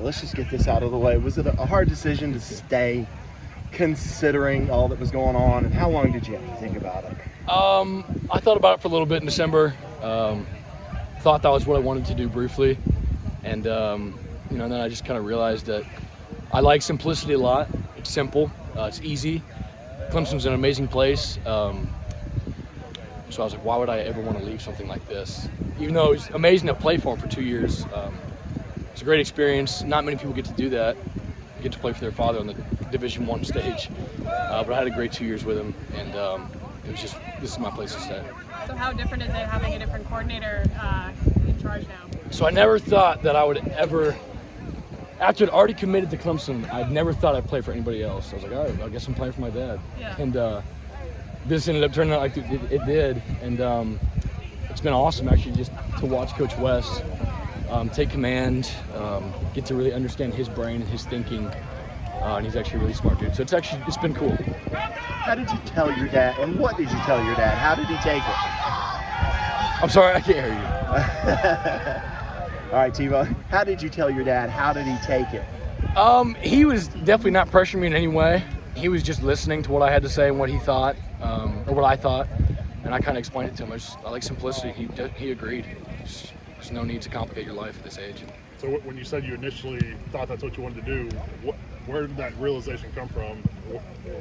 let's just get this out of the way. Was it a hard decision to stay, considering all that was going on, and how long did you have to think about it? I thought about it for a little bit in December. Thought that was what I wanted to do briefly, and then I just kind of realized that I like simplicity a lot. It's simple, it's easy. Clemson's an amazing place, so I was like, why would I ever want to leave something like this? Even though it was amazing to play for him for 2 years, it's a great experience. Not many people get to do that, get to play for their father on the Division I stage, but I had a great 2 years with him, and it was just, this is my place to stay. So how different is it having a different coordinator in charge now? So I never thought that I would ever, after I'd already committed to Clemson, I never thought I'd play for anybody else. I was like, all right, I guess I'm playing for my dad. Yeah. And this ended up turning out like it did. And it's been awesome, actually, just to watch Coach West take command, get to really understand his brain and his thinking. And he's actually a really smart dude. So it's been cool. How did you tell your dad, and what did you tell your dad? How did he take it? I'm sorry, I can't hear you. All right, T-Bone, how did you tell your dad? How did he take it? He was definitely not pressuring me in any way. He was just listening to what I had to say and what he thought, or what I thought, and I kind of explained it to him. I like simplicity. He agreed. There's no need to complicate your life at this age. So when you said you initially thought that's what you wanted to do, where did that realization come from?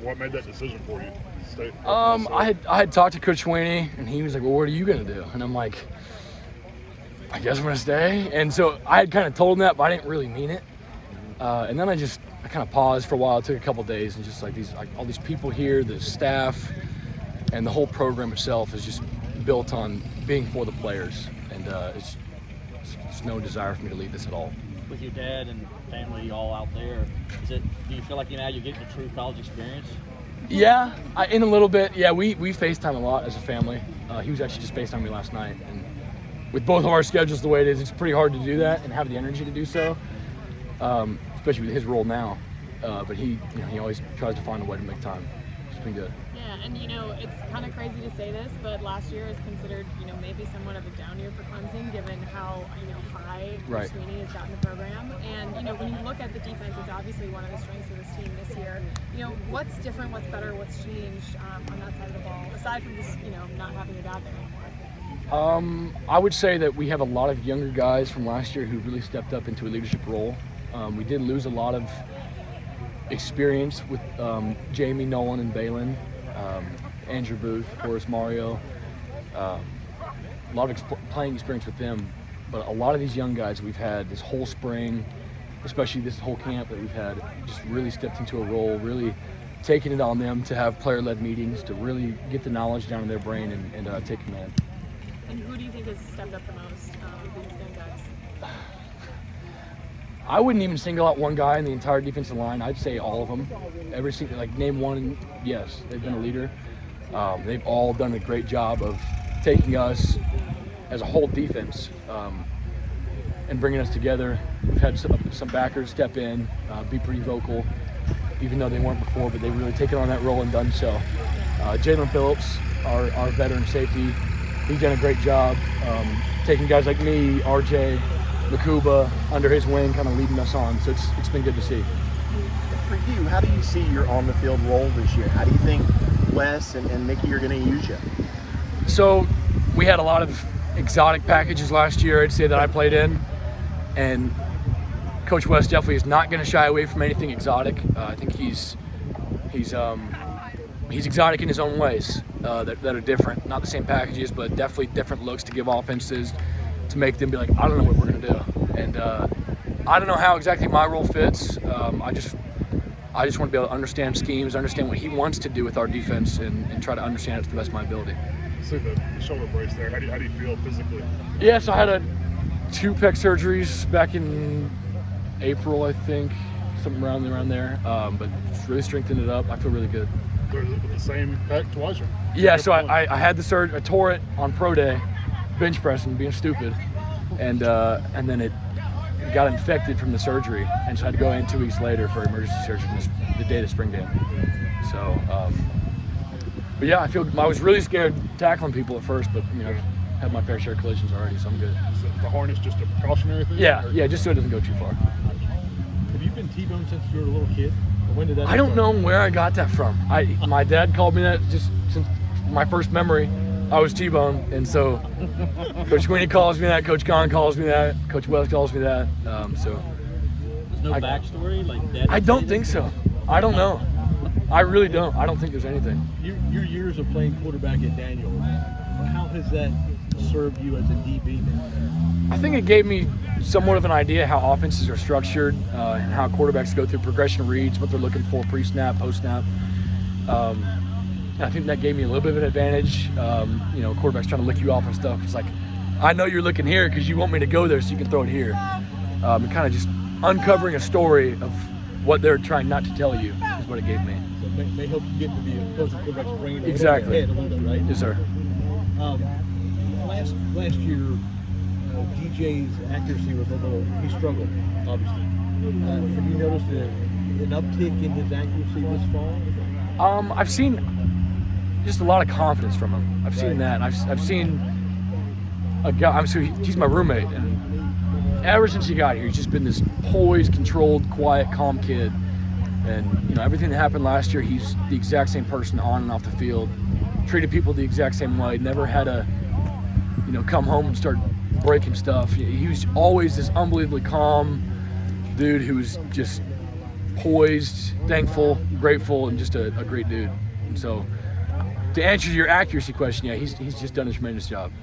What made that decision for you to stay? I had talked to Coach Sweeney, and he was like, well, what are you going to do? And I'm like, I guess I'm going to stay. And so I had kind of told him that, but I didn't really mean it. And then I kind of paused for a while. It took a couple of days, and just like all these people here, the staff, and the whole program itself is just built on being for the players. And it's no desire for me to leave this at all. With your dad and family all out there, do you feel like now you're getting a true college experience? Yeah, in a little bit. Yeah, we FaceTime a lot as a family. He was actually just FaceTiming me last night, and with both of our schedules the way it is, it's pretty hard to do that and have the energy to do so, especially with his role now. But he always tries to find a way to make time. It's been good. Yeah, and it's kind of crazy to say this, but last year is considered, maybe somewhat of a down year for Clemson, given how, high Right. Sweeney has gotten the program. And, when you look at the defense, it's obviously one of the strengths of this team this year. What's different, what's better, what's changed on that side of the ball, aside from just, not having your dad there? I would say that we have a lot of younger guys from last year who really stepped up into a leadership role. We did lose a lot of experience with Jamie, Nolan, and Balin. Andrew Booth, of course, Mario. A lot of playing experience with them. But a lot of these young guys we've had this whole spring, especially this whole camp that we've had, just really stepped into a role, really taking it on them to have player-led meetings, to really get the knowledge down in their brain and take command. And who do you think has stepped up the most of these young guys? I wouldn't even single out one guy in the entire defensive line. I'd say all of them. Name one, yes, they've been a leader. They've all done a great job of taking us as a whole defense and bringing us together. We've had some backers step in, be pretty vocal, even though they weren't before, but they've really taken on that role and done so. Jalen Phillips, our veteran safety, he's done a great job taking guys like me, RJ, Makuba under his wing, kind of leading us on. So it's been good to see. For you, how do you see your on-the-field role this year? How do you think Wes and Mickey are going to use you? So we had a lot of exotic packages last year, I'd say, that I played in. And Coach West definitely is not going to shy away from anything exotic. I think he's exotic in his own ways that are different. Not the same packages, but definitely different looks to give offenses, to make them be like, I don't know what we're going to do. And I don't know how exactly my role fits. I just want to be able to understand schemes, understand what he wants to do with our defense, and try to understand it to the best of my ability. See the shoulder brace there. How do you feel physically? Yeah, so I had 2 pec surgeries back in April, I think, something around there. But it's really strengthened it up. I feel really good. With the same pec twice? Yeah, so I had the surgery. I tore it on pro day, bench pressing, being stupid, and then it got infected from the surgery, and so I had to go in 2 weeks later for emergency surgery the day of the spring game. So, but yeah, I was really scared tackling people at first, but I've had my fair share of collisions already, so I'm good. Is the harness just a precautionary thing? Yeah, just so it doesn't go too far. T-bone since you were a little kid? Or when did that I don't start? know where I got that from. My dad called me that just since my first memory. I was T-bone, and so Coach Queenie calls me that, Coach Kahn calls me that, Coach West calls me that. So There's no backstory, like Dad. I don't think so. I don't know. I really don't. I don't think there's anything. Your years of playing quarterback at Daniel, how has that served you as a DB now? I think it gave me somewhat of an idea how offenses are structured and how quarterbacks go through progression reads, what they're looking for pre-snap, post-snap. I think that gave me a little bit of an advantage. Quarterbacks trying to lick you off and stuff. It's like, I know you're looking here because you want me to go there so you can throw it here. And kind of just uncovering a story of what they're trying not to tell you is what it gave me. So it may help you get into the opposing quarterback's brain Exactly. head a little bit, right? Yes, sir. Last year, DJ's accuracy was a little, he struggled, obviously. Have you noticed an uptick in his accuracy this fall? I've seen just a lot of confidence from him. I've seen that. I've seen a guy. He's my roommate, and ever since he got here, he's just been this poised, controlled, quiet, calm kid. And everything that happened last year, he's the exact same person on and off the field. Treated people the exact same way. Never had a come home and start breaking stuff. He was always this unbelievably calm dude who was just poised, thankful, grateful, and just a great dude. And so, to answer your accuracy question, yeah, he's just done a tremendous job.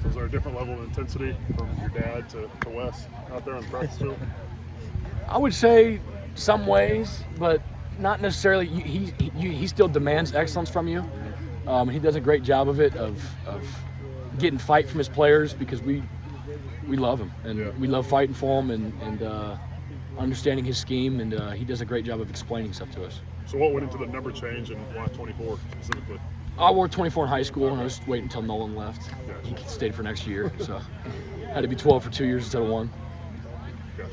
So is there a different level of intensity from your dad to Wes out there on the practice field? I would say some ways, but not necessarily. He still demands excellence from you. He does a great job of it, of getting fight from his players because we love him and we love fighting for him and understanding his scheme, and he does a great job of explaining stuff to us. So what went into the number change in line 24 specifically? I wore 24 in high school, and I was waiting until Nolan left. He stayed for next year, so had to be 12 for 2 years instead of 1. Gotcha.